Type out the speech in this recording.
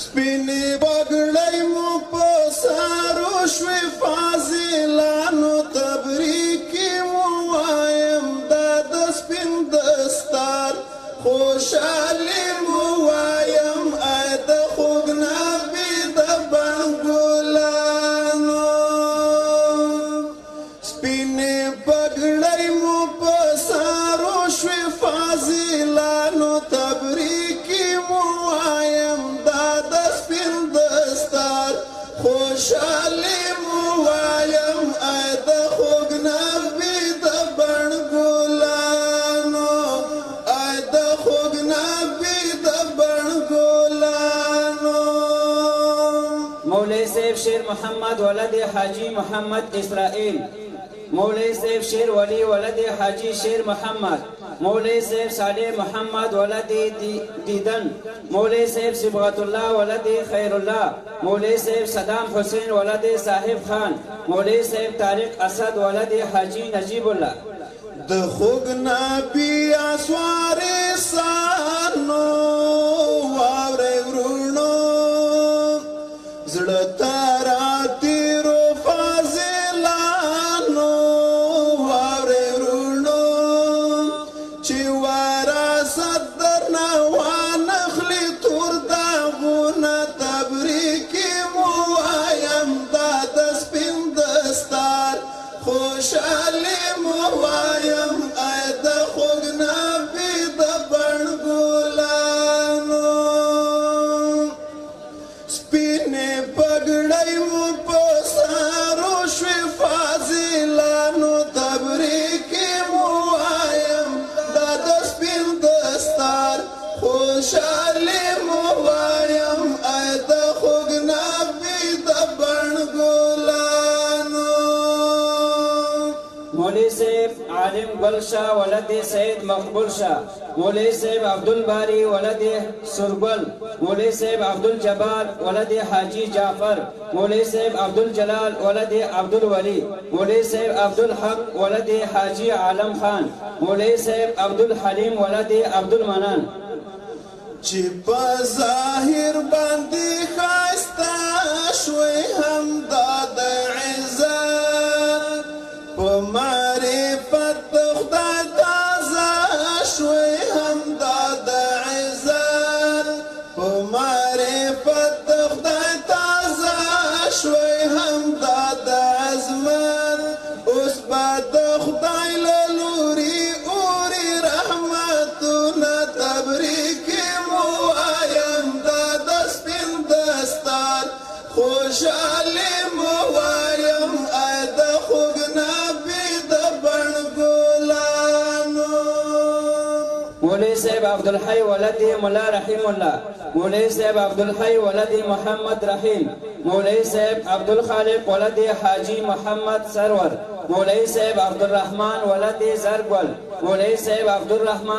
سپینې بګړۍ مو په سارو شوې فاضلانو تبریکې مو وایم دا د سپین دستار خوشحالي مو وایم ای د خوږ نبي د بنګلانو سپینې بګړۍ مو په سارو شوې فاضلانو تبریکې مو وایم خوشحالي مو وایم ای د خوږ نبي د بڼ ګلانو ای د خوږ نبي د بڼ ګلانو مولوی صاحب شیر محمد ولد حاجی محمد اسرائیل مولوی صاحب شیر ولی ولد حاجی شیر محمد مولوی صاحب صالح محمد ولد دیدن مولوی صاحب صبغت الله ولد خیر الله مولوی صاحب صدام حسین ولد صاحب خان مولوی صاحب طارق اسد ولد حاجی نجیب الله د خوږ نبي اسوارې سانو واورئ ورونو زړه ته راتېرو فاضلانو واورئ ورونو چې وراثت درنه وانخلي تور داغونه تبریکې مو وایم دا د سپین دستار خوشحالي مو وایم ای د خوږ نبي د بڼ ګلانو سپینې پګړۍ مو په سارو شوې فاضلانو تبریکې مو وایم دا د سپین دستار خوشحالي مو وایم ای د خوږ نبي د بڼ ګلانو مولوی صاحب عالم گل شاہ ولد سید مقبول شاہ مولوی صاحب عبدالباری ولد سرگل مولوی صاحب عبدالجبار ولد حاجی جعفر مولوی صاحب عبدالجلال ولد عبدالولی مولوی صاحب عبدالحق ولد حاجی عالم خان مولوی صاحب عبدالحلیم ولد عبدالمنان چې په ظاهر باندې ښایسته شوی همدا د عزت په معرفت د خدای تازه شوی همدا د عزت په معرفت د خدای تازه شوی همدا د عظمت اوس به د خدای له لوري اوري رحمتونه تبریکې مو وایم دا د سپین دستار خوشحالي مو وایم ای د خوږ نبي د بڼ ګلانو مولوی صاحب عبدالحی ولد ملا رحیم الله مولوی صاحب عبدالحی ولد محمد رحیم مولوی صاحب عبدالخالق ولد حاجی محمد سرور مولوی صاحب عبدالرحمن ولد زرگل مولوی صاحب عبدالرحمن